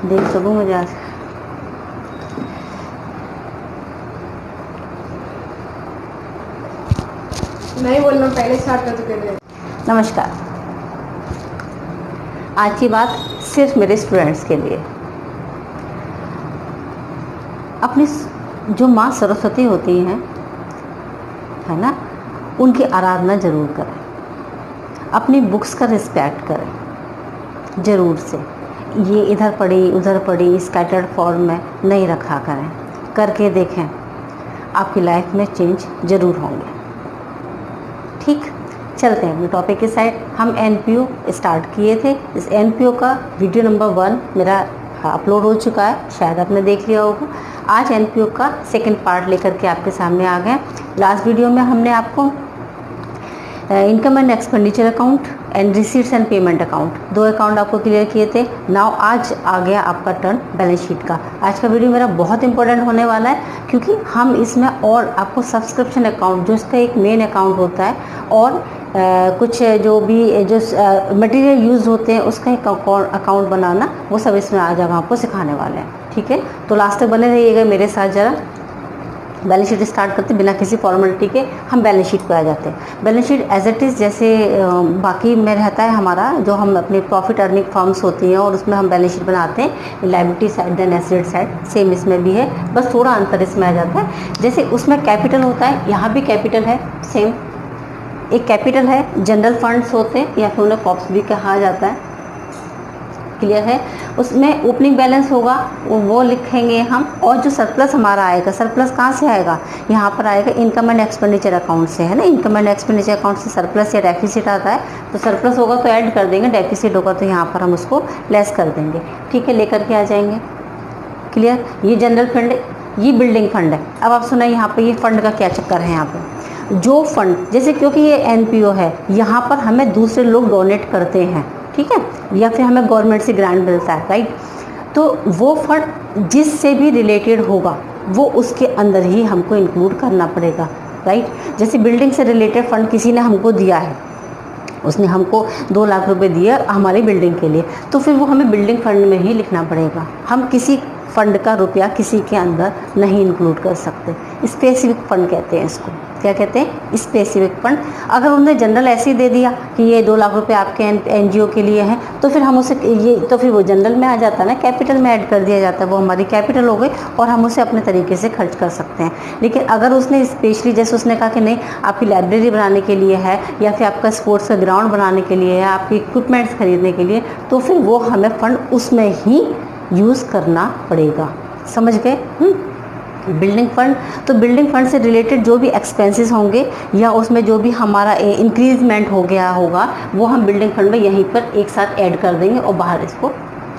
देख सकूँ मुझे आज नहीं बोलना, पहले स्टार्ट कर चुके थे। नमस्कार। आज की बात सिर्फ मेरे स्टूडेंट्स के लिए। अपनी जो माँ सरस्वती होती हैं, है ना, उनकी आराधना जरूर करें। अपनी बुक्स का रिस्पेक्ट करें ज़रूर से। ये इधर पड़ी उधर पड़ी स्कैटर्ड फॉर्म में नहीं रखा करें। करके देखें, आपकी लाइफ में चेंज ज़रूर होंगे। ठीक, चलते हैं अपने टॉपिक के साइड। हम एनपीओ स्टार्ट किए थे। इस एनपीओ का वीडियो नंबर 1 मेरा अपलोड हो चुका है, शायद आपने देख लिया होगा। आज एनपीओ का सेकंड पार्ट लेकर के आपके सामने आ गए। लास्ट वीडियो में हमने आपको income and expenditure account and receipts and payment account, 2 account आपको क्लियर किए थे। नाउ आज आ गया आपका टर्न बैलेंस शीट का। आज का वीडियो मेरा बहुत इंपॉर्टेंट होने वाला है, क्योंकि हम इसमें और आपको सब्सक्रिप्शन अकाउंट, जो इसका एक मेन अकाउंट होता है, और कुछ जो भी जो मटेरियल यूज़ होते हैं उसका एक अकाउंट बनाना, वो सब इसमें आज हम आपको सिखाने वाले हैं। ठीक है, तो लास्ट तक बने रहिएगा मेरे साथ। ज़रा बैलेंस शीट स्टार्ट करते बिना किसी फॉर्मेलिटी के हम बैलेंस शीट पे आ जाते हैं। Balance sheet as it is जैसे बाकी में रहता है हमारा, जो हम अपने प्रॉफिट अर्निंग फॉर्म्स होती हैं और उसमें हम बैलेंस शीट बनाते हैं, liability side then asset side, same इसमें भी है, बस थोड़ा अंतर इसमें आ जाता है। जैसे उसमें कैपिटल होता है, यहाँ भी कैपिटल है, सेम एक कैपिटल है। जनरल फंड्स होते हैं या फिर उन्हें कॉप्स भी कहा जाता है, क्लियर है। उसमें ओपनिंग बैलेंस होगा, वो लिखेंगे हम। और जो सरप्लस हमारा आएगा, सरप्लस कहाँ से आएगा, यहाँ पर आएगा इनकम एंड एक्सपेंडिचर अकाउंट से, है ना। इनकम एंड एक्सपेंडिचर अकाउंट से सरप्लस या डेफिसिट आता है, तो सरप्लस होगा तो ऐड कर देंगे, डेफिसिट होगा तो यहाँ पर हम उसको लेस कर देंगे। ठीक है, लेकर के आ जाएंगे, क्लियर। ये जनरल फंड, ये बिल्डिंग फंड है। अब आप सुना यहाँ पर ये फंड का क्या चक्कर है। यहाँ पर जो फंड, जैसे क्योंकि ये एनपीओ है, यहाँ पर हमें दूसरे लोग डोनेट करते हैं, ठीक है, या फिर हमें गवर्नमेंट से ग्रांट मिलता है, राइट। तो वो फंड जिससे भी रिलेटेड होगा वो उसके अंदर ही हमको इंक्लूड करना पड़ेगा, राइट। जैसे बिल्डिंग से रिलेटेड फंड किसी ने हमको दिया है, उसने हमको 2 लाख रुपए दिए हमारी बिल्डिंग के लिए, तो फिर वो हमें बिल्डिंग फंड में ही लिखना पड़ेगा। हम किसी फंड का रुपया किसी के अंदर नहीं इंक्लूड कर सकते। स्पेसिफिक फंड कहते हैं इसको। क्या कहते हैं, स्पेसिफिक फंड। अगर उन्होंने जनरल ऐसे ही दे दिया कि ये 2 लाख रुपए आपके एनजीओ के लिए हैं, तो फिर हम उसे ये, तो फिर वो जनरल में आ जाता है ना, कैपिटल में ऐड कर दिया जाता है, वो हमारी कैपिटल हो गई और हम उसे अपने तरीके से खर्च कर सकते हैं। लेकिन अगर उसने स्पेशली, जैसे उसने कहा कि नहीं आपकी लाइब्रेरी बनाने के लिए है, या फिर आपका स्पोर्ट्स का ग्राउंड बनाने के लिए है, आपके इक्विपमेंट्स खरीदने के लिए, तो फिर वो हमें फंड उसमें ही यूज़ करना पड़ेगा। समझ गए। बिल्डिंग फंड, तो बिल्डिंग फंड से रिलेटेड जो भी एक्सपेंसेस होंगे या उसमें जो भी हमारा इंक्रीजमेंट हो गया होगा, वो हम बिल्डिंग फंड में यहीं पर एक साथ ऐड कर देंगे और बाहर इसको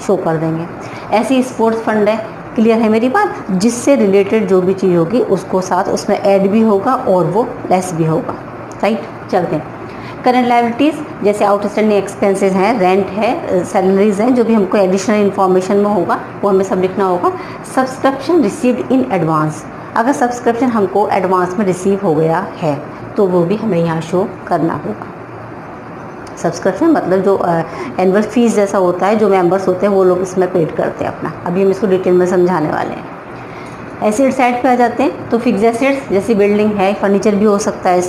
शो कर देंगे। ऐसे ही स्पोर्ट्स फंड है, क्लियर है मेरी बात। जिससे रिलेटेड जो भी चीज़ होगी उसको साथ उसमें ऐड भी होगा और वो लेस भी होगा, राइट। चलते हैं करंट लायबिलिटीज़, जैसे आउटस्टैंडिंग एक्सपेंसेस हैं, रेंट है, सैलरीज हैं, जो भी हमको एडिशनल इन्फॉर्मेशन में होगा वो हमें सब लिखना होगा। सब्सक्रिप्शन रिसीव्ड इन एडवांस, अगर सब्सक्रिप्शन हमको एडवांस में रिसीव हो गया है तो वो भी हमें यहाँ शो करना होगा। सब्सक्रिप्शन मतलब जो एनुअल फीस जैसा होता है, जो मेंबर्स होते हैं वो लोग इसमें पेड करते हैं अपना। अभी हम इसको डिटेल में समझाने वाले हैं। एसेट साइड पे आ जाते हैं, तो फिक्स एसेट्स जैसी बिल्डिंग है, फर्नीचर भी हो सकता है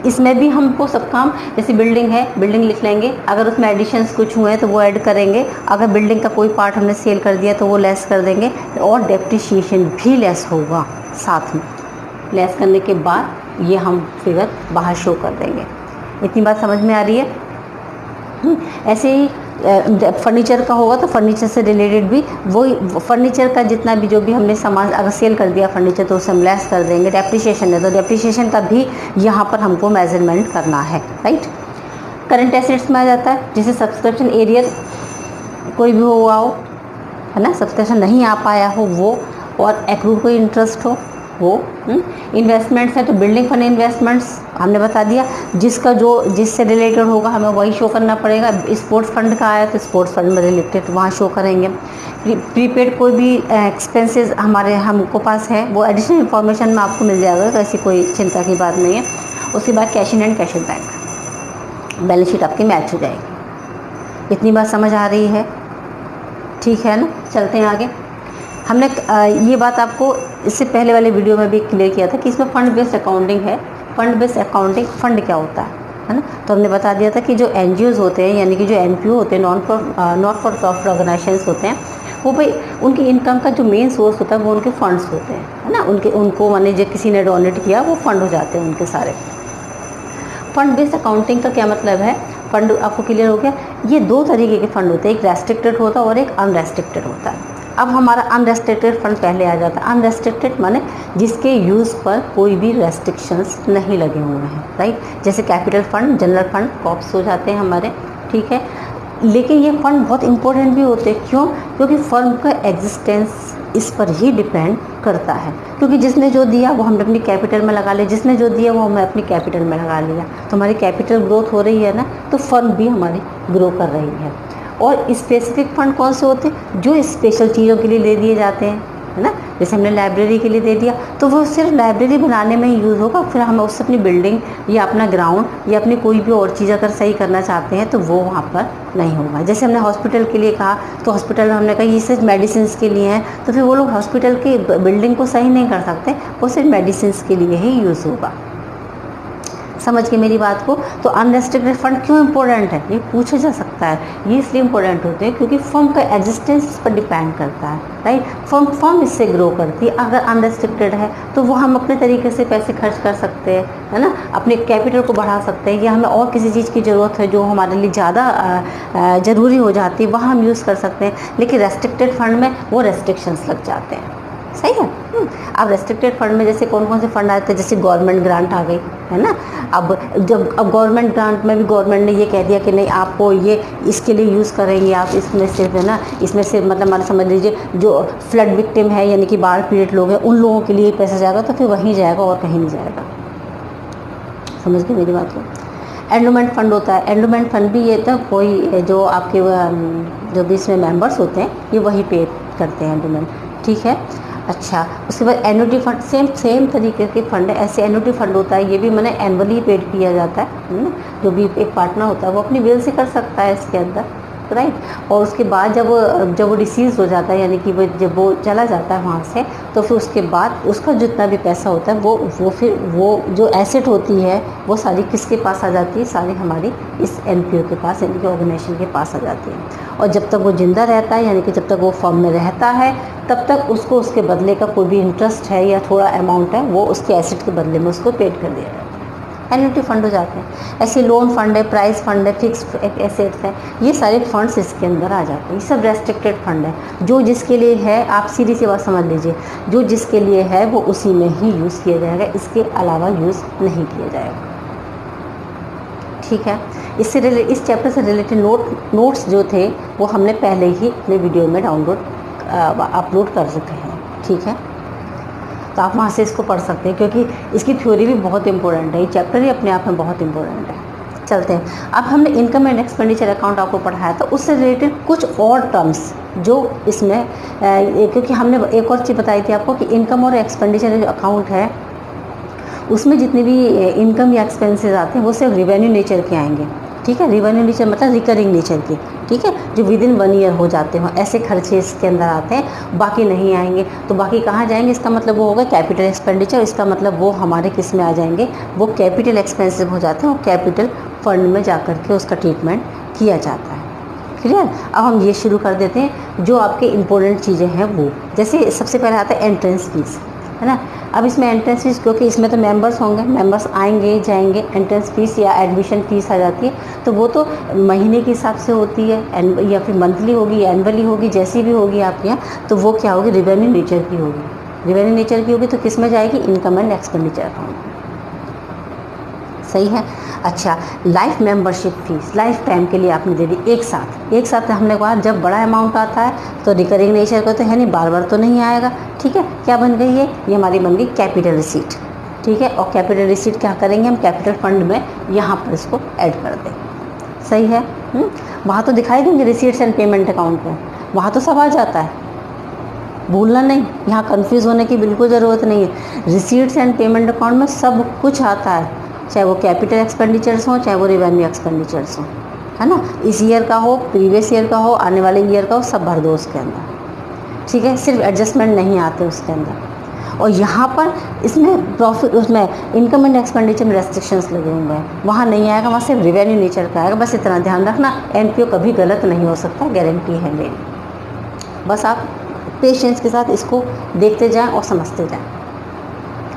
इसमें भी हमको सब काम, जैसे बिल्डिंग है, बिल्डिंग लिख लेंगे। अगर उसमें एडिशंस कुछ हुए हैं तो वो ऐड करेंगे। अगर बिल्डिंग का कोई पार्ट हमने सेल कर दिया तो वो लेस कर देंगे, और डेप्रिसिएशन भी लेस होगा साथ में। लेस करने के बाद ये हम फिगर बाहर शो कर देंगे। इतनी बात समझ में आ रही है। ऐसे ही फर्नीचर का होगा तो फर्नीचर से रिलेटेड भी वही, फर्नीचर का जितना भी जो भी हमने सामान अगर सेल कर दिया फर्नीचर तो उसे हम लेस कर देंगे। डेप्रिसिएशन है तो डेप्रिसिएशन का भी यहाँ पर हमको मेजरमेंट करना है, राइट। करंट एसेट्स में आ जाता है, जैसे सब्सक्रिप्शन एरियर कोई भी हुआ हो, है ना, सब्सक्रिप्शन नहीं आ पाया हो वो, और एक्रूड कोई इंटरेस्ट हो वो। इन्वेस्टमेंट्स है तो बिल्डिंग फंड इन्वेस्टमेंट्स हमने बता दिया, जिसका जो जिससे रिलेटेड होगा हमें वही शो करना पड़ेगा। स्पोर्ट्स फंड का आया तो स्पोर्ट्स फंड में रिलेटेड वहाँ शो करेंगे। प्रीपेड कोई भी एक्सपेंसेस हमको पास है वो एडिशनल इन्फॉर्मेशन में आपको मिल जाएगा, तो ऐसी कोई चिंता की बात नहीं है। उसके बाद cash in and cash in bank, balance sheet आपकी मैच हो जाएगी। इतनी बात समझ आ रही है। ठीक है ना, चलते हैं आगे। हमने ये बात आपको इससे पहले वाले वीडियो में भी क्लियर किया था कि इसमें फंड बेस्ड अकाउंटिंग है। फंड बेस्ड अकाउंटिंग, फंड क्या होता है ना, तो हमने बता दिया था कि जो NGOs होते हैं, यानी कि जो NPO होते हैं, नॉट फॉर प्रॉफिट ऑर्गेनाइजेशंस होते हैं, वो भाई उनकी इनकम का जो मेन सोर्स होता है वो उनके फंड्स होते हैं, है ना। उनको माने जो किसी ने डोनेट किया वो फंड हो जाते हैं उनके सारे। फंड बेस्ड अकाउंटिंग का क्या मतलब है, फंड आपको क्लियर हो गया। ये दो तरीके के फंड होते हैं, एक रेस्ट्रिक्टेड होता है और एक अनरेस्ट्रिक्टेड होता है। अब हमारा अनरेस्ट्रिक्टेड फंड पहले आ जाता है। अनरेस्ट्रिक्टेड माने जिसके यूज़ पर कोई भी रेस्ट्रिक्शंस नहीं लगे हुए हैं, राइट। जैसे capital fund, general fund, corpus हो जाते हैं हमारे, ठीक है। लेकिन ये फंड बहुत इंपॉर्टेंट भी होते हैं, क्यों? क्योंकि फर्म का एग्जिस्टेंस इस पर ही डिपेंड करता है। क्योंकि जिसने जो दिया वो हमने अपनी कैपिटल में लगा लिया, जिसने जो दिया वो हमें अपनी कैपिटल में लगा लिया, तो हमारी कैपिटल ग्रोथ हो रही है ना, तो फर्म भी हमारी ग्रो कर रही है। और स्पेसिफिक फंड कौन से होते हैं? जो स्पेशल चीज़ों के लिए दे दिए जाते हैं, है ना। जैसे हमने लाइब्रेरी के लिए दे दिया तो वो सिर्फ लाइब्रेरी बनाने में ही यूज़ होगा, फिर हम उससे अपनी बिल्डिंग या अपना ग्राउंड या अपनी कोई भी और चीज़ अगर सही करना चाहते हैं तो वो वहाँ पर नहीं होगा। जैसे हमने हॉस्पिटल के लिए कहा तो हॉस्पिटल में हमने कहा ये सिर्फ मेडिसिन के लिए हैं, तो फिर वो लोग हॉस्पिटल की बिल्डिंग को सही नहीं कर सकते, वो सिर्फ मेडिसिन के लिए ही यूज़ होगा। समझ के मेरी बात को। तो अनरेस्ट्रिक्टेड फंड क्यों इंपॉर्टेंट है, ये पूछा जा सकता है। ये इसलिए इंपॉर्टेंट होते हैं क्योंकि फर्म का एग्जिस्टेंस पर डिपेंड करता है, राइट। फर्म इससे ग्रो करती है। अगर अनरेस्ट्रिक्टेड है तो वो हम अपने तरीके से पैसे खर्च कर सकते हैं, है ना, अपने कैपिटल को बढ़ा सकते हैं, या हमें और किसी चीज़ की ज़रूरत है जो हमारे लिए ज़्यादा ज़रूरी हो जाती है, वहाँ हम यूज़ कर सकते हैं। लेकिन रेस्ट्रिक्टेड फंड में वो रेस्ट्रिक्शंस लग जाते हैं, सही है। अब रेस्ट्रिक्टेड फंड में जैसे कौन कौन से फंड आते हैं, जैसे गवर्नमेंट ग्रांट आ गई, है ना। अब गवर्नमेंट ग्रांट में भी गवर्नमेंट ने ये कह दिया कि नहीं, आपको ये इसके लिए यूज़ करेंगे आप, इसमें सिर्फ, है ना, इसमें सिर्फ मतलब हमारा समझ लीजिए जो फ्लड विक्टिम है यानी कि बाढ़ पीड़ित लोग हैं उन लोगों के लिए पैसा जाएगा, तो फिर वहीं जाएगा और कहीं नहीं जाएगा। समझ गए मेरी बात को। एंडोमेंट फंड होता है। एंडोमेंट फंड भी ये था, कोई जो आपके जो भी इसमें मेंबर्स होते हैं ये वही पे करते हैं एंडोमेंट, ठीक है। अच्छा, उसके बाद एन्युटी फंड, सेम तरीके के फंड है। ऐसे एन्युटी फंड होता है, ये भी मैंने एनुअली पेड किया जाता है ना। जो भी एक पार्टनर होता है वो अपनी विल से कर सकता है इसके अंदर, राइट। और उसके बाद जब वो डिसीज़ हो जाता है, यानी कि जब वो चला जाता है वहाँ से, तो फिर उसके बाद उसका जितना भी पैसा होता है वो जो एसेट होती है वो सारी किसके पास आ जाती है? सारी हमारी इस NPO के पास, यानी कि ऑर्गेनाइजेशन के पास आ जाती है। और जब तक वो जिंदा रहता है, यानी कि जब तक वो फर्म में रहता है, तब तक उसको उसके बदले का कोई भी इंटरेस्ट है या थोड़ा अमाउंट है वो उसके एसेट के बदले में उसको पेड कर दिया जाता है। एन्युटी फंड हो जाते हैं। ऐसे लोन फंड है, प्राइस फंड है, फिक्स्ड एसेट्स है, ये सारे फंड्स इसके अंदर आ जाते हैं। ये सब रेस्ट्रिक्टेड फंड है। जो जिसके लिए है, आप सीधी सी बात समझ लीजिए, जो जिसके लिए है वो उसी में ही यूज़ किया जाएगा, इसके अलावा यूज़ नहीं किया जाएगा, ठीक है। इस चैप्टर से रिलेटेड नोट्स जो थे वो हमने पहले ही अपने वीडियो में अपलोड कर रखे हैं, ठीक है। तो आप वहाँ से इसको पढ़ सकते हैं, क्योंकि इसकी थ्योरी भी बहुत इंपॉर्टेंट है। ये चैप्टर ही अपने आप में बहुत इंपॉर्टेंट है। चलते हैं, अब हमने इनकम एंड एक्सपेंडिचर अकाउंट आपको पढ़ाया था, उससे रिलेटेड कुछ और टर्म्स जो इसमें क्योंकि हमने एक और चीज़ बताई थी आपको कि इनकम और एक्सपेंडिचर जो अकाउंट है उसमें जितने भी इनकम या एक्सपेंसेस आते हैं वो सिर्फ रिवेन्यू नेचर के आएंगे, ठीक है। रिवेन्यू नेचर मतलब रिकरिंग नेचर की, ठीक है, जो विद इन 1 ईयर हो जाते हो, ऐसे खर्चे इसके अंदर आते हैं, बाकी नहीं आएंगे। तो बाकी कहाँ जाएंगे? इसका मतलब वो होगा कैपिटल एक्सपेंडिचर। इसका मतलब वो हमारे किस में आ जाएंगे? वो कैपिटल एक्सपेंसिव हो जाते हैं और कैपिटल फंड में जा कर के उसका ट्रीटमेंट किया जाता है। क्लियर? अब हम ये शुरू कर देते हैं जो आपके इम्पोर्टेंट चीज़ें हैं वो। जैसे सबसे पहले आता है एंट्रेंस फीस, है ना। अब इसमें एंट्रेंस फीस, क्योंकि इसमें तो मेंबर्स होंगे, मेंबर्स आएंगे जाएंगे, एंट्रेंस फीस या एडमिशन फीस आ जाती है, तो वो तो महीने के हिसाब से होती है या फिर मंथली होगी या एनुअली होगी, जैसी भी होगी आपके यहाँ, तो वो क्या होगी? रिवेन्यू नेचर की होगी। रिवेन्यू नेचर की होगी तो किस में जाएगी? Income and expenditure account. सही है। अच्छा, life membership fees life time के लिए आपने दे दी एक साथ हमने कहा जब बड़ा अमाउंट आता है तो रिकरिंग नेचर का तो है नहीं, बार बार तो नहीं आएगा, ठीक है। क्या बन गई है? ये हमारी बन गई कैपिटल रिसीट, ठीक है। और कैपिटल रिसीट क्या करेंगे हम? कैपिटल फंड में यहाँ पर इसको ऐड कर दें, सही है। वहाँ तो दिखाई देंगे रिसीट्स एंड पेमेंट अकाउंट में, वहाँ तो सब आ जाता है, भूलना नहीं, यहाँ कंफ्यूज होने की बिल्कुल ज़रूरत नहीं है। रिसीट्स एंड पेमेंट अकाउंट में सब कुछ आता है, चाहे वो कैपिटल एक्सपेंडिचर्स हों चाहे वो रिवेन्यू एक्सपेंडिचर्स हों, है ना, इस ईयर का हो, प्रीवियस ईयर का हो, आने वाले ईयर का हो, सब भर दो उसके अंदर, ठीक है। सिर्फ एडजस्टमेंट नहीं आते उसके अंदर। और यहाँ पर इसमें प्रॉफिट, उसमें इनकम एंड एक्सपेंडिचर में रेस्ट्रिक्शंस लगे हुए हैं, वहाँ नहीं आएगा, वहाँ सिर्फ रेवेन्यू नेचर का आएगा। बस इतना ध्यान रखना, एनपीओ कभी गलत नहीं हो सकता, गारंटी है मेरी। बस आप पेशेंस के साथ इसको देखते जाएं और समझते जाएं,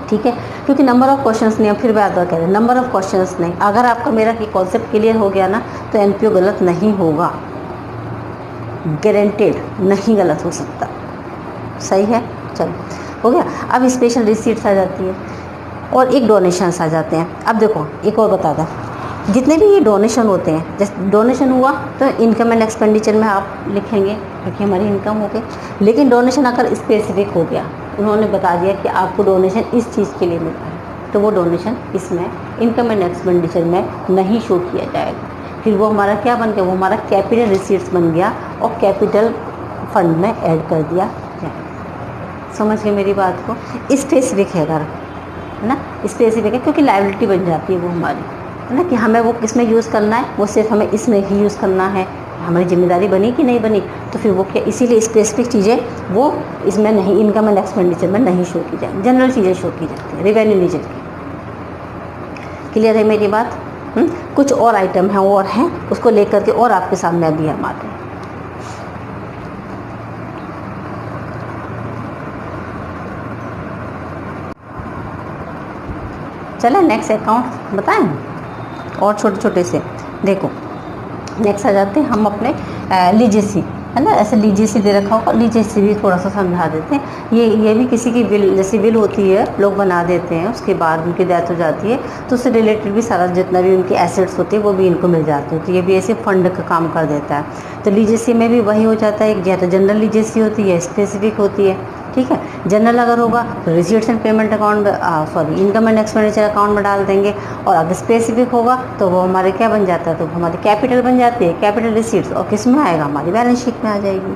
ठीक है। क्योंकि नंबर ऑफ क्वेश्चंस नहीं, फिर बार बार कह रहे हैं नंबर ऑफ क्वेश्चंस नहीं, अगर आपका मेरा ये कॉन्सेप्ट क्लियर हो गया ना तो एनपीओ गलत नहीं होगा, गारंटेड, नहीं गलत हो सकता। सही है, चलो हो गया। अब स्पेशल रिसीट्स आ जाती है और एक डोनेशंस आ जाते हैं। अब देखो एक और बता दें, जितने भी ये डोनेशन होते हैं, जैसे डोनेशन हुआ तो इनकम एंड एक्सपेंडिचर में आप लिखेंगे क्योंकि हमारी इनकम हो गई। लेकिन डोनेशन अगर स्पेसिफिक हो गया, उन्होंने बता दिया कि आपको डोनेशन इस चीज़ के लिए मिल रहा है, तो वो डोनेशन इसमें इनकम एंड एक्सपेंडिचर में नहीं शो किया जाएगा। फिर वो हमारा क्या बन गया, वो हमारा कैपिटल रिसीट्स बन गया और कैपिटल फंड में ऐड कर दिया जाए। समझ गए मेरी बात को? स्पेसिफिक है अगर, है ना, स्पेसिफिक है क्योंकि लायबिलिटी बन जाती है वो हमारी, है ना, कि हमें वो किस में यूज़ करना है, वो सिर्फ हमें इसमें ही यूज़ करना है। हमारी जिम्मेदारी बनी कि नहीं बनी, तो फिर वो क्या, इसीलिए स्पेसिफिक चीज़ें वो इसमें नहीं, इनकम एंड एक्सपेंडिचर में नहीं शो की जाए, जनरल चीज़ें शो की जाती है, रेवेन्यू नेचर की। क्लियर है मेरी बात? कुछ और आइटम हैं और हैं, उसको लेकर के और आपके सामने अभी हम आते हैं। चले नेक्स्ट अकाउंट बताएं, और छोटे छोटे से देखो। नेक्स्ट आ जाते हैं हम अपने लीजेसी, है ना, ऐसे लीजेसी दे रखा होगा, लीजेसी भी थोड़ा सा समझा देते हैं। ये भी किसी की विल, जैसी विल होती है लोग बना देते हैं, उसके बाद उनकी डेथ हो जाती है तो उससे रिलेटेड भी सारा जितना भी उनकी एसेट्स होती है वो भी इनको मिल जाती है, तो ये भी ऐसे फंड का काम कर देता है। तो लीजेसी में भी वही हो जाता है, या तो जनरल लीजेसी होती है, स्पेसिफिक होती है, ठीक है। जनरल अगर होगा तो receipts and payment account, income and expenditure account में डाल देंगे, और अगर स्पेसिफिक होगा तो वो हमारे क्या बन जाता है, तो हमारी कैपिटल बन जाती है, कैपिटल रिसीट्स, और किस में आएगा, हमारी बैलेंस शीट में आ जाएगी,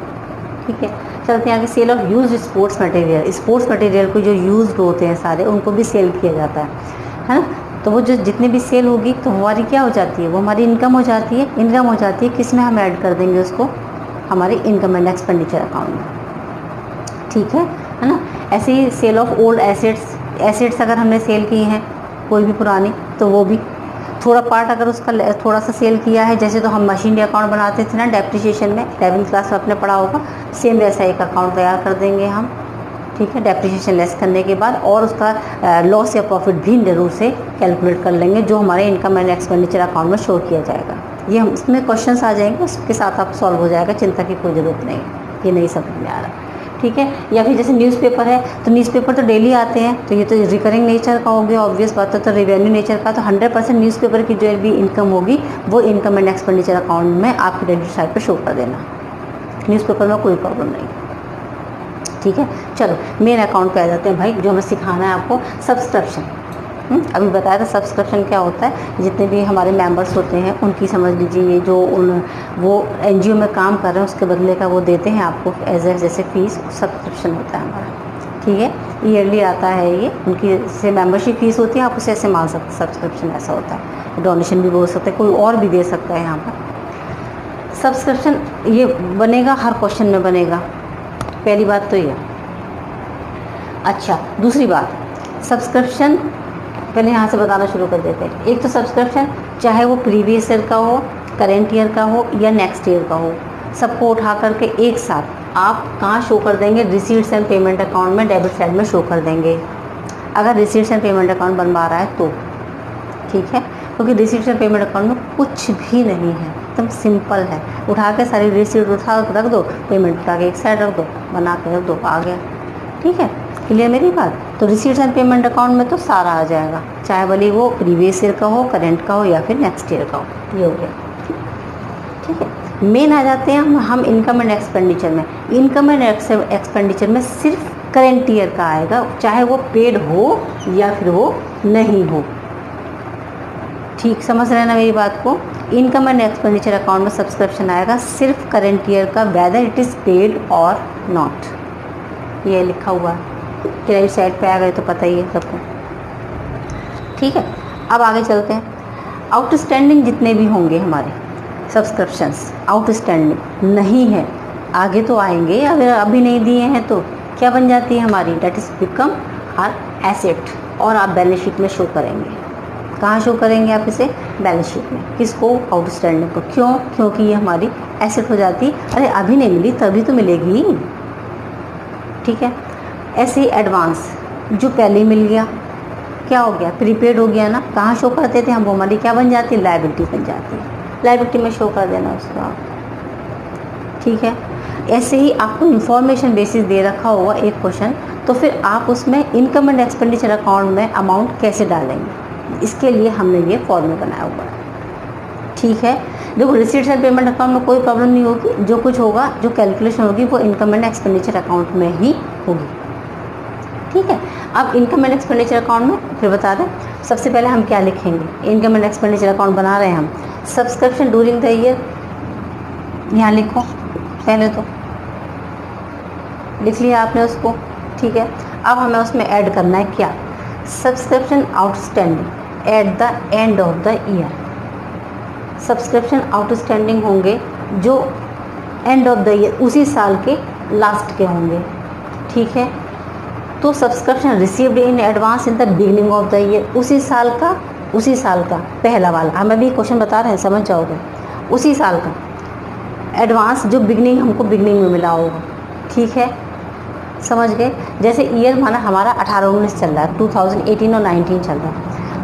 ठीक है। चलते हैं आगे। Sale of use sports material, sports material को जो यूज होते हैं सारे, उनको भी सेल किया जाता है ना। तो वो जो जितनी भी सेल होगी तो हमारी क्या हो जाती है, वो हमारी इनकम हो जाती है। इनकम हो जाती है किस में, हम ऐड कर देंगे उसको हमारे इनकम एंड एक्सपेंडिचर अकाउंट में, ठीक है ना। ऐसे ही सेल ऑफ ओल्ड एसेट्स अगर हमने सेल की हैं कोई भी पुरानी, तो वो भी थोड़ा पार्ट अगर उसका थोड़ा सा सेल किया है, जैसे तो हम मशीनरी अकाउंट बनाते थे ना डेप्रिसिएशन में, 11th क्लास में आपने पढ़ा होगा, सेम वैसा एक अकाउंट तैयार कर देंगे हम, ठीक है, डेप्रिसिएशन लेस करने के बाद, और उसका लॉस या प्रॉफिट भी जरूर से कैलकुलेट कर लेंगे, जो हमारे इनकम एंड एक्सपेंडिचर अकाउंट में शो किया जाएगा। ये हम इसमें क्वेश्चंस आ जाएंगे, उसके साथ आप सॉल्व हो जाएगा, चिंता की कोई ज़रूरत नहीं, ये नहीं समझ में आ रहा, ठीक है। या फिर जैसे न्यूज़पेपर है, तो न्यूज़पेपर तो डेली आते हैं, तो ये तो रिकरिंग नेचर का हो गया, ऑब्वियस बात है, तो रेवेन्यू नेचर का, तो 100% न्यूज़पेपर की जो भी इनकम होगी वो इनकम एंड एक्सपेंडिचर अकाउंट में आपकी क्रेडिट साइड पर शो कर देना, न्यूज़पेपर में कोई प्रॉब्लम नहीं, ठीक है। चलो मेन अकाउंट पे आ जाते हैं भाई, जो हमें सिखाना है आपको, सब्सक्रिप्शन। अभी बताया था सब्सक्रिप्शन क्या होता है, जितने भी हमारे मेंबर्स होते हैं उनकी समझ लीजिए, जो वो एनजीओ में काम कर रहे हैं उसके बदले का वो देते हैं आपको एज ए जैसे फीस, सब्सक्रिप्शन होता है हमारा, ठीक है। ईयरली आता है ये, उनकी जैसे मेंबरशिप फीस होती है, आप उसे ऐसे मान सकते, सब्सक्रिप्शन ऐसा होता है। डोनेशन भी बोल सकते हैं, कोई और भी दे सकता है यहाँ पर। सब्सक्रिप्शन ये बनेगा, हर क्वेश्चन में बनेगा, पहली बात तो ये। अच्छा, दूसरी बात, सब्सक्रिप्शन पहले यहाँ से बताना शुरू कर देते हैं। एक तो सब्सक्रिप्शन चाहे वो प्रीवियस ईयर का हो, करेंट ईयर का हो या नेक्स्ट ईयर का हो, सबको उठा करके एक साथ आप कहाँ शो कर देंगे, रिसीट्स एंड पेमेंट अकाउंट में डेबिट साइड में शो कर देंगे, अगर रिसीट्स एंड पेमेंट अकाउंट बनवा रहा है तो, ठीक है। क्योंकि रिसीट्स एंड पेमेंट अकाउंट में कुछ भी नहीं है, एकदम सिंपल है, उठा के सारी रिसीट उठा रख दो, पेमेंट उठा के एक साइड रख दो, बना के रख दो, आ गया, ठीक है। क्लियर मेरी बात? तो रिसीट्स एंड पेमेंट अकाउंट में तो सारा आ जाएगा, चाहे भले वो प्रीवियस ईयर का हो, करेंट का हो या फिर नेक्स्ट ईयर का हो, ये हो गया, ठीक है। मेन आ जाते हैं हम इनकम एंड एक्सपेंडिचर में। इनकम एंड एक्सपेंडिचर में सिर्फ करेंट ईयर का आएगा, चाहे वो पेड हो या फिर वो नहीं हो, ठीक समझ रहे हैं ना मेरी बात को। इनकम एंड एक्सपेंडिचर अकाउंट में सब्सक्रिप्शन आएगा सिर्फ करेंट ईयर का, वेदर इट इज़ पेड और नॉट, ये लिखा हुआ है, क्रेडिट साइड पे आ गए तो पता ही है सबको, ठीक है। अब आगे चलते हैं। आउटस्टैंडिंग जितने भी होंगे हमारे, सब्सक्रिप्शंस आउटस्टैंडिंग नहीं है, आगे तो आएंगे, अगर अभी नहीं दिए हैं तो क्या बन जाती है हमारी, debt is become our asset, और आप बैलेंस शीट में शो करेंगे। कहाँ शो करेंगे आप इसे, बैलेंस शीट में। किसको, आउटस्टैंडिंग को। क्यों, क्योंकि ये हमारी एसेट हो जाती। अरे अभी नहीं मिली तभी तो मिलेगी, ठीक है। ऐसे ही एडवांस जो पहले ही मिल गया, क्या हो गया, प्रीपेड हो गया ना, कहाँ शो करते थे हम, वो हमारी क्या बन जाती है, लायबिलिटी बन जाती है। लायबिलिटी में शो कर देना उसको आप, ठीक है। ऐसे ही आपको इंफॉर्मेशन बेसिस दे रखा होगा एक क्वेश्चन, तो फिर आप उसमें इनकम एंड एक्सपेंडिचर अकाउंट में अमाउंट कैसे डालेंगे, इसके लिए हमने ये फॉर्मूला बनाया हुआ है, ठीक है। देखो रिसीट्स एंड पेमेंट अकाउंट में कोई प्रॉब्लम नहीं होगी, जो कुछ होगा, जो कैलकुलेशन होगी वो इनकम एंड एक्सपेंडिचर अकाउंट में ही होगी, ठीक है। अब इनकम एंड एक्सपेंडिचर अकाउंट में फिर बता दें, सबसे पहले हम क्या लिखेंगे, इनकम एंड एक्सपेंडिचर अकाउंट बना रहे हैं हम, सब्सक्रिप्शन ड्यूरिंग द ईयर, यहाँ लिखो, पहले तो लिख लिया आपने उसको, ठीक है। अब हमें उसमें ऐड करना है क्या, subscription outstanding at the end of the year. Subscription outstanding होंगे जो एंड ऑफ द ईयर, उसी साल के लास्ट के होंगे, ठीक है। तो subscription received in advance in the beginning of the year, उसी साल का पहला वाला, हम अभी क्वेश्चन बता रहे हैं, समझ जाओगे, उसी साल का एडवांस जो बिगनिंग हमको बिगनिंग में मिला होगा, ठीक है, समझ गए। जैसे ईयर माना हमारा 18-19 चल रहा है, 2018 और 19 चल रहा है,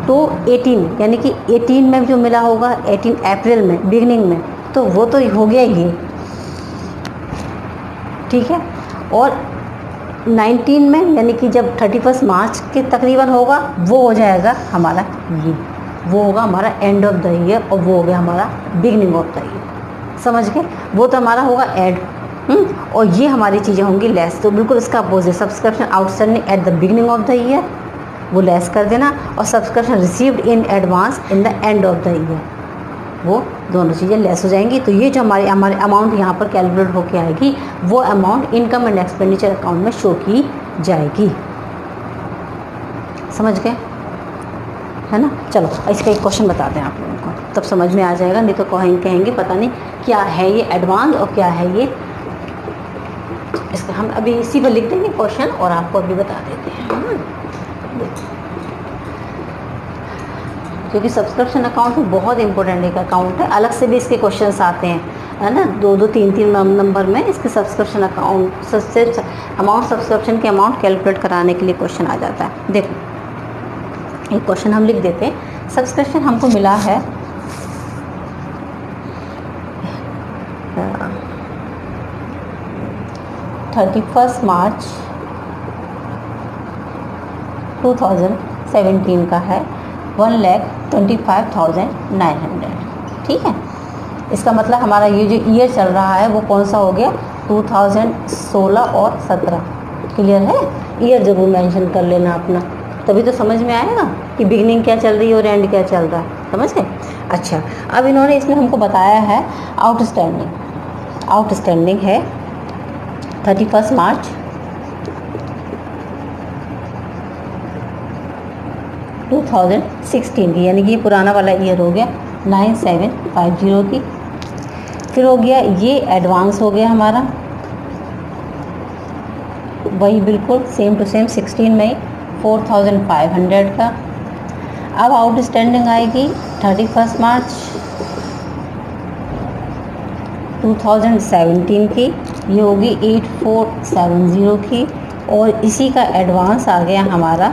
तो 18 यानी कि 18 में जो मिला होगा 18 अप्रैल में बिगनिंग में, तो वो तो हो गया ही, ठीक है। और 19 में यानी कि जब 31 मार्च के तकरीबन होगा, वो हो जाएगा हमारा ये, वो होगा हमारा एंड ऑफ द ईयर, और वो हो गया हमारा बिगनिंग ऑफ द ईयर, समझ गए। वो तो हमारा होगा ऐड, और ये हमारी चीज़ें होंगी लेस, तो बिल्कुल इसका opposite, subscription outstanding at the beginning of the year, वो लेस कर देना, और subscription received in advance in the end of the year, वो दोनों चीज़ें लेस हो जाएंगी। तो ये जो हमारे अमाउंट यहाँ पर कैलकुलेट होके आएगी, वो amount income and expenditure account में शो की जाएगी, समझ गए, है ना। चलो इसका एक क्वेश्चन बता दें आप लोगों को, तब समझ में आ जाएगा, नहीं तो कहेंगे पता नहीं क्या है ये एडवांस और क्या है ये। इसका हम अभी इसी पर लिख देंगे क्वेश्चन, और आपको अभी बता देते हैं, क्योंकि सब्सक्रिप्शन अकाउंट बहुत इंपॉर्टेंट एक अकाउंट है, अलग से भी इसके क्वेश्चंस आते हैं, है ना, 2-2, 3-3 नंबर में इसके सब्सक्रिप्शन अकाउंट से अमाउंट, सब्सक्रिप्शन के अमाउंट कैलकुलेट कराने के लिए क्वेश्चन आ जाता है। देखो एक क्वेश्चन हम लिख देते हैं, सब्सक्रिप्शन हमको मिला है 31 मार्च 2017 का है, 1,25,900, ठीक है। इसका मतलब हमारा ये जो ईयर चल रहा है वो कौन सा हो गया, 2016 और 17, क्लियर है। ईयर जरूर मेंशन कर लेना अपना, तभी तो समझ में आएगा कि बिगनिंग क्या चल रही है और एंड क्या चल रहा है, समझ गए। अच्छा, अब इन्होंने इसमें हमको बताया है आउटस्टैंडिंग है 31 मार्च 2016 की, यानी कि ये पुराना वाला ईयर हो गया 9750 की। फिर हो गया ये एडवांस हो गया हमारा, वही बिल्कुल सेम टू सेम 16 मई 4500 का। अब आउटस्टैंडिंग आएगी 31 मार्च 2017 की, ये होगी 8470 की, और इसी का एडवांस आ गया हमारा,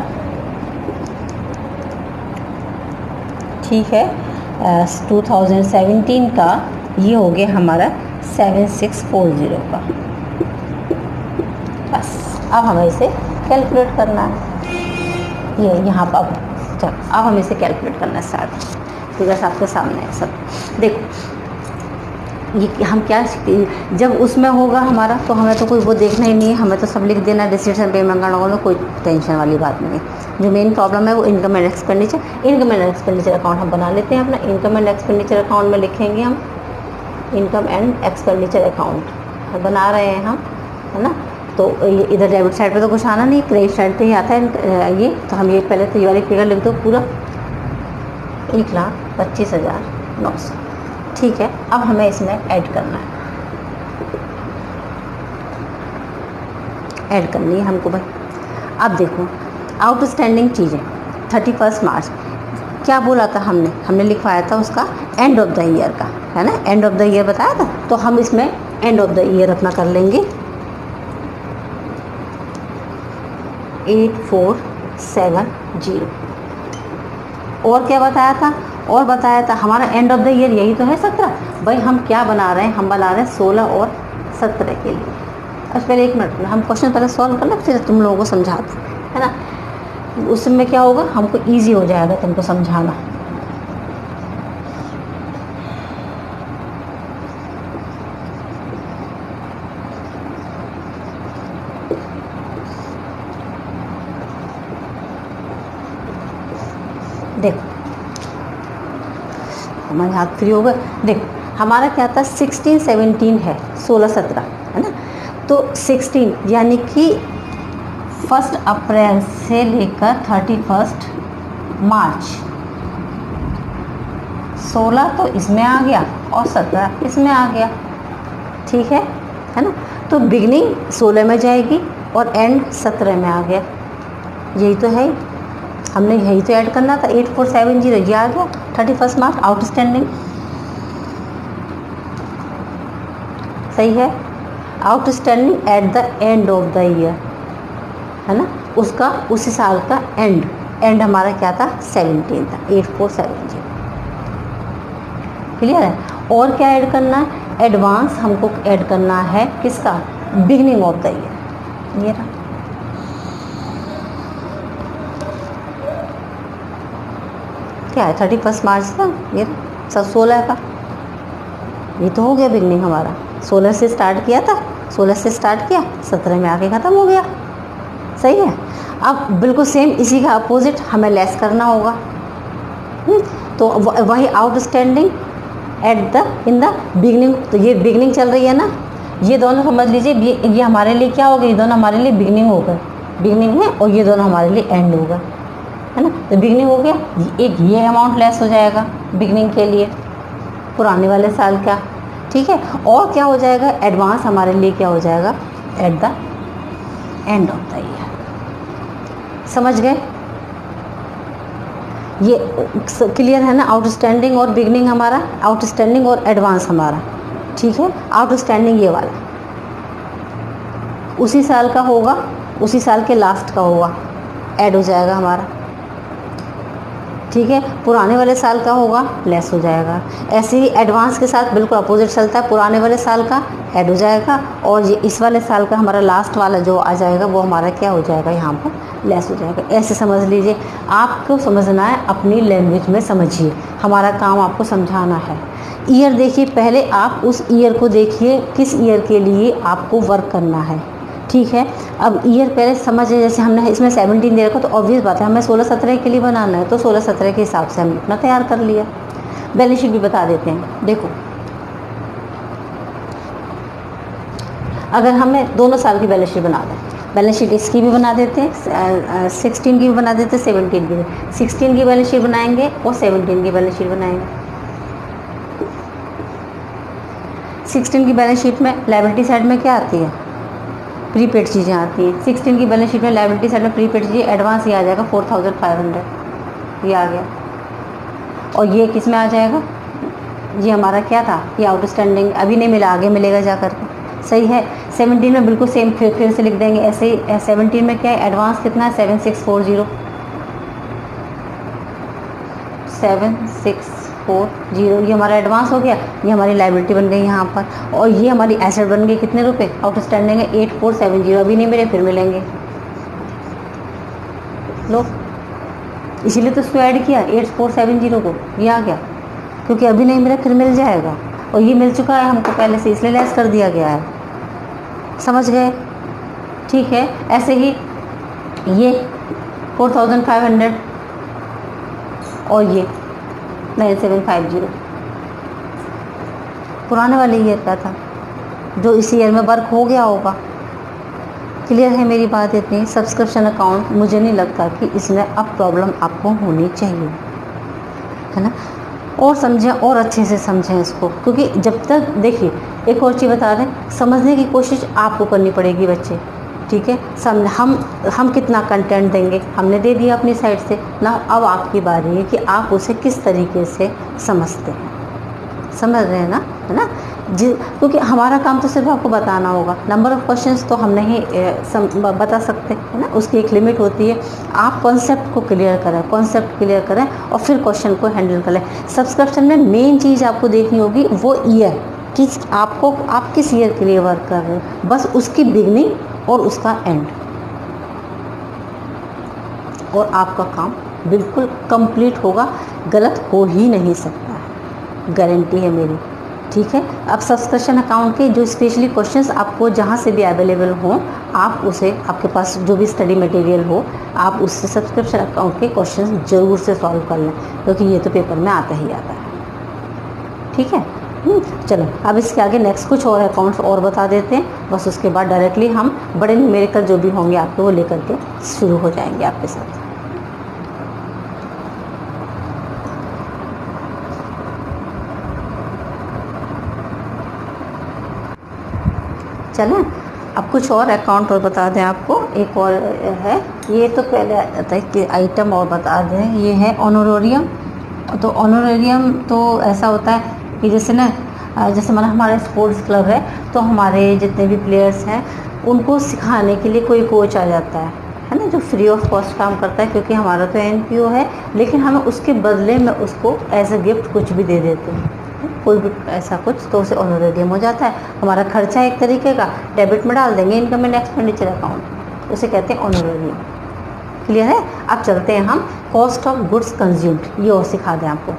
ठीक है, 2017 का ये हो गया हमारा 7640 का। बस अब हमें इसे कैलकुलेट करना है, ये यहाँ पर चलो अब हमें इसे कैलकुलेट करना स्टार्ट, फिगर्स आपके सामने है सब। देखो ये हम क्या, जब उसमें होगा हमारा तो हमें तो कोई वो देखना ही नहीं है, हमें तो सब लिख देना रिसीट्स एंड पेमेंट अकाउंट में, कोई टेंशन वाली बात नहीं है। जो मेन प्रॉब्लम है वो इनकम एंड एक्सपेंडिचर अकाउंट हम बना लेते हैं अपना। इनकम एंड एक्सपेंडिचर अकाउंट में लिखेंगे हम इनकम एंड एक्सपेंडिचर अकाउंट बना रहे हैं हम, है ना। तो इधर डेबिट साइड पे तो कुछ आना नहीं, क्रेडिट साइड पे ही आता है ये। तो हम ये पहले तो ये वाली फिगर लिख दो पूरा 1,25,900, ठीक है, अब हमें इसमें ऐड करना है, ऐड करनी है हमको भाई। अब देखो आउटस्टैंडिंग चीज़ें 31 मार्च क्या बोला था हमने लिखवाया था उसका एंड ऑफ द ईयर का, है ना, एंड ऑफ द ईयर बताया था, तो हम इसमें एंड ऑफ द ईयर अपना कर लेंगे 8470। और क्या बताया था, और बताया था हमारा एंड ऑफ द ईयर यही तो है 17। भाई हम क्या बना रहे हैं, हम बना रहे हैं 16 और 17 के लिए। अब पहले 1 मिनट हम क्वेश्चन पहले सॉल्व कर लें, फिर तुम लोगों को समझाते हैं, है ना। उसमें क्या होगा, हमको ईजी हो जाएगा तुमको समझाना। देखो हमारे हाथ फ्री होगा। देखो हमारा क्या था 16 17 है, 16 17 है ना। तो 16 यानी कि 1 अप्रैल से लेकर 31 मार्च, 16 तो इसमें आ गया और 17 इसमें आ गया, ठीक है ना। तो बिगनिंग 16 में जाएगी और एंड 17 में आ गया, यही तो है, हमने यही तो ऐड करना था। 8470 ये आ गया 31 मार्च आउटस्टैंडिंग, सही है। Outstanding at the end of the year, है ना, उसका उसी साल का एंड हमारा क्या था 17 था, 8470, क्लियर है। और क्या ऐड करना है, एडवांस हमको ऐड करना है किसका, बिगनिंग ऑफ द ईयर, ये रहा। क्या है 31 मार्च था, ये 16 का, ये तो हो गया बिगनिंग हमारा। 16 से स्टार्ट किया था, 16 से स्टार्ट किया, 17 में आके ख़त्म हो गया, सही है। अब बिल्कुल सेम इसी का अपोजिट हमें लेस करना होगा। तो वही outstanding at the in the beginning, तो ये बिगनिंग चल रही है ना, ये दोनों समझ लीजिए, ये हमारे लिए क्या हो गया, ये दोनों हमारे लिए बिगनिंग हो गए, बिगनिंग है, और ये दोनों हमारे लिए एंड हो गए, है ना। तो बिगनिंग हो गया, एक ये अमाउंट लेस हो जाएगा बिगनिंग के लिए पुराने वाले साल का, ठीक है। और क्या हो जाएगा, एडवांस हमारे लिए क्या हो जाएगा at the end of the year, समझ गए। ये क्लियर है ना, आउटस्टैंडिंग और बिगनिंग हमारा, आउटस्टैंडिंग और एडवांस हमारा, ठीक है। आउटस्टैंडिंग ये वाला उसी साल का होगा, उसी साल के लास्ट का होगा, ऐड हो जाएगा हमारा, ठीक है। पुराने वाले साल का होगा, लेस हो जाएगा। ऐसे ही एडवांस के साथ बिल्कुल अपोजिट चलता है, पुराने वाले साल का ऐड हो जाएगा, और ये इस वाले साल का हमारा लास्ट वाला जो आ जाएगा वो हमारा क्या हो जाएगा, यहाँ पर लेस हो जाएगा। ऐसे समझ लीजिए, आपको समझना है, अपनी लैंग्वेज में समझिए, हमारा काम आपको समझाना है। ईयर देखिए, पहले आप उस ईयर को देखिए, किस ईयर के लिए आपको वर्क करना है, ठीक है। अब ईयर पहले समझिए, जैसे हमने इसमें 17 दे रखा, तो ऑब्वियस बात है हमें 16 17 के लिए बनाना है, तो 16 17 के हिसाब से हम अपना तैयार कर लिया। बैलेंस शीट भी बता देते हैं, देखो अगर हमें दोनों साल की बैलेंस शीट बना दें, बैलेंस शीट इसकी भी बना देते हैं, 16 की भी बना देते हैं, 17 की भी, 16 की बैलेंस शीट बनाएंगे और 17 की बैलेंस शीट बनाएंगे। 16 की बैलेंस शीट में लायबिलिटी साइड में क्या आती है, प्रीपेड चीज़ें आती हैं। 16 की बैलेंस शीट में लायबिलिटी साइड में प्रीपेड चीज़ें, एडवांस ये आ जाएगा 4500, ये आ गया। और ये किस में आ जाएगा, ये हमारा क्या था, ये आउटस्टैंडिंग, अभी नहीं मिला, आगे मिलेगा जा करके, सही है। 17 में बिल्कुल सेम फिर से लिख देंगे ऐसे ही। 17 में क्या है, एडवांस कितना है 7640, 7640, ये हमारा एडवांस हो गया, ये हमारी लायबिलिटी बन गई यहाँ पर, और ये हमारी एसेट बन गई कितने रुपए, आउटस्टैंडिंग है 8470, अभी नहीं मिले फिर मिलेंगे, लो इसीलिए तो इसको ऐड किया 8470 को, ये आ गया, क्योंकि अभी नहीं मिला फिर मिल जाएगा, और ये मिल चुका है हमको पहले से, इसलिए लेस कर दिया गया है, समझ गए, ठीक है। ऐसे ही ये 4500 और ये 9750 पुराने वाले ईयर का था, जो इस ईयर में वर्क हो गया होगा। क्लियर है मेरी बात इतनी। सब्सक्रिप्शन अकाउंट मुझे नहीं लगता कि इसमें अब प्रॉब्लम आपको होनी चाहिए, है ना। और समझें और अच्छे से समझें इसको, क्योंकि जब तक देखिए एक और चीज़ बता दें, समझने की कोशिश आपको करनी पड़ेगी बच्चे, ठीक है। हम कितना कंटेंट देंगे, हमने दे दिया अपनी साइड से ना, अब आपकी बारी है कि आप उसे किस तरीके से समझते हैं, समझ रहे हैं ना, है ना जी। क्योंकि हमारा काम तो सिर्फ आपको बताना होगा, नंबर ऑफ़ क्वेश्चंस तो हम नहीं बता सकते, है ना, उसकी एक लिमिट होती है। आप कॉन्सेप्ट को क्लियर करें और फिर क्वेश्चन को हैंडल करें। सब्सक्रिप्शन में मेन चीज़ आपको देखनी होगी वो ईयर, कि आप किस ईयर के लिए वर्क कर रहे हो, बस उसकी बिगनिंग और उसका एंड, और आपका काम बिल्कुल कंप्लीट होगा, गलत हो ही नहीं सकता है, गारंटी है मेरी, ठीक है। अब सब्सक्रिप्शन अकाउंट के जो स्पेशली क्वेश्चंस आपको जहाँ से भी अवेलेबल हों, आप उसे, आपके पास जो भी स्टडी मटेरियल हो, आप उससे सब्सक्रिप्शन अकाउंट के क्वेश्चंस ज़रूर से सॉल्व कर लें, क्योंकि ये तो पेपर में आता ही आता है, ठीक है। चलो अब इसके आगे नेक्स्ट कुछ और अकाउंट्स और बता देते हैं, बस उसके बाद डायरेक्टली हम बड़े न्यूमेरिकल जो भी होंगे आपके वो लेकर के शुरू हो जाएंगे आपके साथ। चलें, अब कुछ और अकाउंट और बता दें आपको, एक और है, ये तो पहले आता है कि आइटम और बता दें, ये है ऑनोरेरियम। तो ऑनोरेरियम तो ऐसा होता है कि जैसे माना हमारा स्पोर्ट्स क्लब है, तो हमारे जितने भी प्लेयर्स हैं उनको सिखाने के लिए कोई कोच आ जाता है ना, जो फ्री ऑफ कॉस्ट काम करता है, क्योंकि हमारा तो NPO है, लेकिन हमें उसके बदले में उसको एज अ गिफ्ट कुछ भी दे देते हैं, कोई भी ऐसा कुछ, तो उसे ऑनोरेरियम हो जाता है। हमारा खर्चा एक तरीके का डेबिट में डाल देंगे इनकम एंड एक्सपेंडिचर अकाउंट, उसे कहते हैं ऑनोरेरियम। क्लियर है। अब चलते हैं हम कॉस्ट ऑफ गुड्स कंज्यूम्ड, ये और सिखा दें आपको।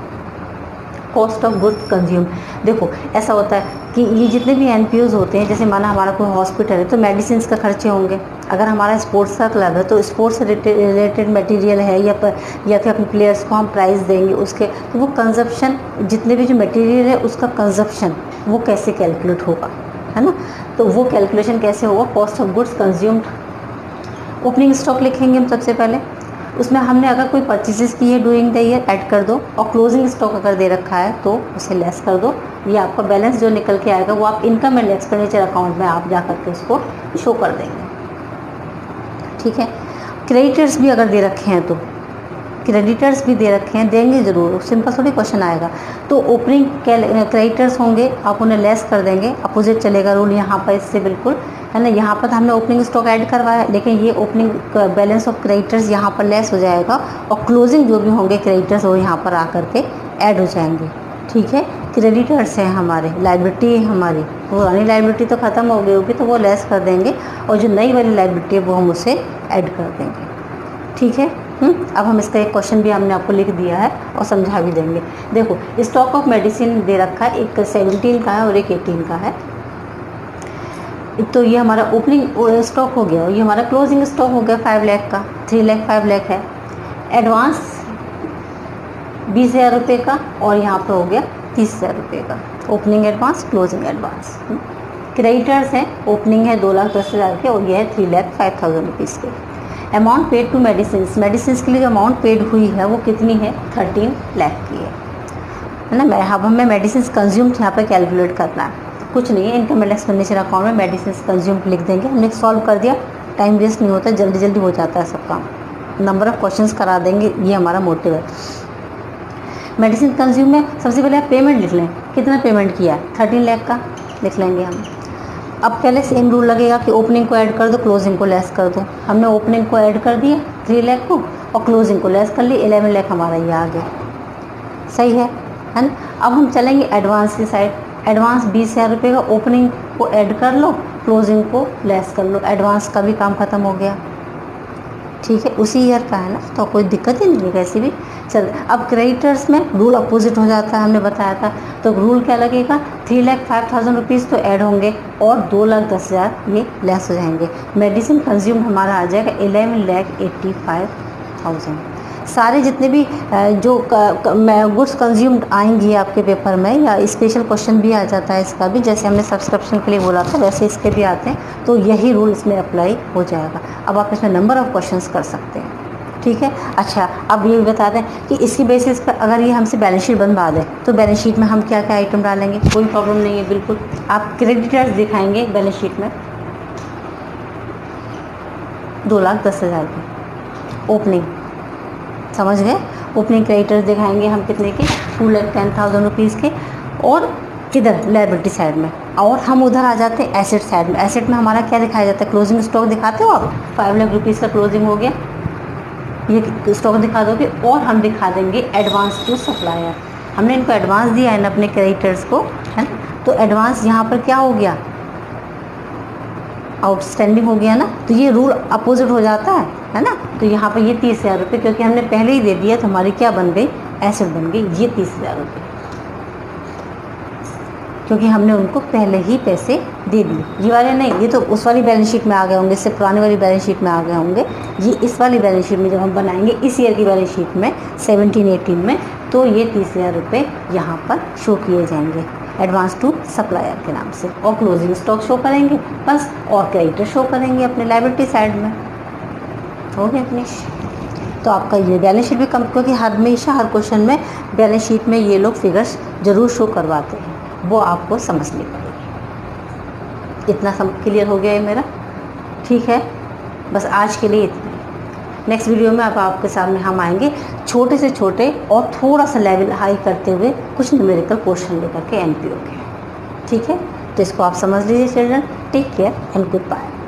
कॉस्ट ऑफ गुड्स कंज्यूम्ड, देखो ऐसा होता है कि ये जितने भी NPOs होते हैं, जैसे माना हमारा कोई हॉस्पिटल है तो मेडिसिन का खर्चे होंगे, अगर हमारा स्पोर्ट्स का क्लब है तो स्पोर्ट्स से रिलेटेड मटेरियल है, या फिर अपने प्लेयर्स को हम प्राइज़ देंगे उसके, तो वो कंजप्शन, जितने भी जो मटेरियल है उसका कंजप्शन वो कैसे कैलकुलेट होगा, है ना। तो वो कैलकुलेशन कैसे होगा, cost of goods consumed. Opening stock लिखेंगे हम सबसे पहले, उसमें हमने अगर कोई परचेजेस की है ड्यूरिंग द ईयर ऐड कर दो, और क्लोजिंग स्टॉक अगर दे रखा है तो उसे लेस कर दो। ये आपका बैलेंस जो निकल के आएगा वो आप इनकम एंड एक्सपेंडिचर अकाउंट में आप जा करके उसको शो कर देंगे, ठीक है। क्रेडिटर्स भी अगर दे रखे हैं तो, क्रेडिटर्स भी दे रखे हैं, देंगे ज़रूर, सिंपल थोड़ी क्वेश्चन आएगा। तो ओपनिंग क्रेडिटर्स होंगे, आप उन्हें लेस कर देंगे, अपोजिट चलेगा रूल यहाँ पर इससे बिल्कुल, है ना। यहाँ पर हमने ओपनिंग स्टॉक ऐड करवाया, लेकिन ये ओपनिंग बैलेंस ऑफ क्रेडिटर्स यहाँ पर लेस हो जाएगा, और क्लोजिंग जो भी होंगे क्रेडिटर्स वो यहाँ पर आकर के ऐड हो जाएंगे, ठीक है। क्रेडिटर्स हैं हमारे, लाइबिलिटी है हमारी, पुरानी लाइबिलिटी तो ख़त्म हो गई होगी तो वो लेस कर देंगे, और जो नई वाली लाइबिलिटी है वो हम उसे ऐड कर देंगे, ठीक है। अब हम इसका एक क्वेश्चन भी हमने आपको लिख दिया है और समझा भी देंगे। देखो स्टॉक ऑफ मेडिसिन दे रखा है, एक 17 का है और एक 18 का है। तो ये हमारा ओपनिंग स्टॉक हो गया, और ये हमारा क्लोजिंग स्टॉक हो गया 5 लाख का, 3 लाख 5 लाख है। एडवांस 20,000 रुपये का, और यहाँ पर हो गया 30,000 रुपये का, opening advance closing advance. Creditors हैं, ओपनिंग है 2,10,000 के, और ये है 3,05,000 रुपीज़ के। अमाउंट पेड टू मेडिसिन के लिए जो अमाउंट पेड हुई है वो कितनी है, 13 लाख की है ना। अब हमें मेडिसिन कंज्यूम यहाँ पे कैलकुलेट करना है, कुछ नहीं है, इनकम एंड एक्सपेंडिचर अकाउंट में मेडिसिन कंज्यूम लिख देंगे, हमने सॉल्व कर दिया, टाइम वेस्ट नहीं होता, जल्दी जल्दी हो जाता है सब काम, नंबर ऑफ क्वेश्चंस करा देंगे, ये हमारा मोटिव है। मेडिसिन कंज्यूम में सबसे पहले आप पेमेंट लिख लें, कितना पेमेंट किया है, 13 लाख का लिख लेंगे हम। अब पहले सेम रूल लगेगा कि ओपनिंग को ऐड कर दो, क्लोजिंग को लेस कर दो। हमने ओपनिंग को ऐड कर दिया 3 लाख को, और क्लोजिंग को लेस कर ली, 11 लाख हमारा ये आ गया, सही है ना। अब हम चलेंगे एडवांस की साइड, एडवांस 20,000 रुपये का, ओपनिंग को ऐड कर लो, क्लोजिंग को लेस कर लो, एडवांस का भी काम ख़त्म हो गया, ठीक है, उसी ईयर का है ना, तो कोई दिक्कत ही नहीं है कैसी भी। चल अब क्रेडिटर्स में रूल अपोजिट हो जाता है, हमने बताया था, तो रूल क्या लगेगा, 3,05,000 रुपीज़ तो ऐड होंगे, और 2,10,000 ये लेस हो जाएंगे। मेडिसिन कंज्यूम हमारा आ जाएगा 11,85,000। सारे जितने भी जो गुड्स कंज्यूम्ड आएंगी आपके पेपर में, या स्पेशल क्वेश्चन भी आ जाता है इसका भी, जैसे हमने सब्सक्रिप्शन के लिए बोला था वैसे इसके भी आते हैं, तो यही रूल इसमें अप्लाई हो जाएगा। अब आप इसमें नंबर ऑफ़ क्वेश्चंस कर सकते हैं, ठीक है। अच्छा, अब ये बता दें कि इसकी बेसिस पर अगर ये हमसे बैलेंस शीट बनवा दें तो बैलेंस शीट में हम क्या क्या आइटम डालेंगे, कोई प्रॉब्लम नहीं है बिल्कुल। आप क्रेडिटर्स दिखाएंगे बैलेंस शीट में 2,10,000 की ओपनिंग, समझ गए। ओपनिंग क्रेडिटर्स दिखाएंगे हम कितने के, 2,10,000 रुपीज़ के। और किधर, लायबिलिटी साइड में। और हम उधर आ जाते हैं एसेट साइड में। एसेट में हमारा क्या दिखाया जाता है, क्लोजिंग स्टॉक दिखाते हो आप, 5 लाख रुपीज़ का क्लोजिंग हो गया, ये स्टॉक दिखा दोगे। और हम दिखा देंगे एडवांस टू सप्लायर, हमने इनको एडवांस दिया है ना अपने क्रेडिटर्स को, है ना, तो एडवांस यहाँ पर क्या हो गया, आउटस्टैंडिंग हो गया ना, तो ये रूल अपोजिट हो जाता है ना। तो यहाँ पर ये 30,000 रुपये क्योंकि हमने पहले ही दे दिया तो हमारी क्या बन गई, एसेट बन गई ये 30,000 रुपये, क्योंकि हमने उनको पहले ही पैसे दे दिए। ये वाले नहीं, ये तो उस वाली बैलेंस शीट में आ गए होंगे, इससे पुरानी वाली बैलेंस शीट में आ गए होंगे। ये इस वाली बैलेंस शीट में जब हम बनाएंगे इस ईयर की बैलेंस शीट में 17-18 में, तो ये 30,000 रुपये यहाँ पर शो किए जाएंगे एडवांस टू सप्लायर के नाम से, और क्लोजिंग स्टॉक शो करेंगे बस, और क्रेडिटर शो करेंगे अपने लायबिलिटी साइड में। हो गया फिनिश। तो आपका ये बैलेंस शीट भी कम, क्योंकि हमेशा हर क्वेश्चन में बैलेंस शीट में ये लोग फिगर्स ज़रूर शो करवाते हैं, वो आपको समझनी पड़ेगी। इतना क्लियर हो गया है मेरा, ठीक है। बस आज के लिए इतना ही। नेक्स्ट वीडियो में अब आपके सामने हम आएंगे छोटे से छोटे और थोड़ा सा लेवल हाई करते हुए कुछ न्यूमेरिकल क्वेश्चन लेकर के एमपीओ के, ठीक है। तो इसको आप समझ लीजिए children. Take care and good bye.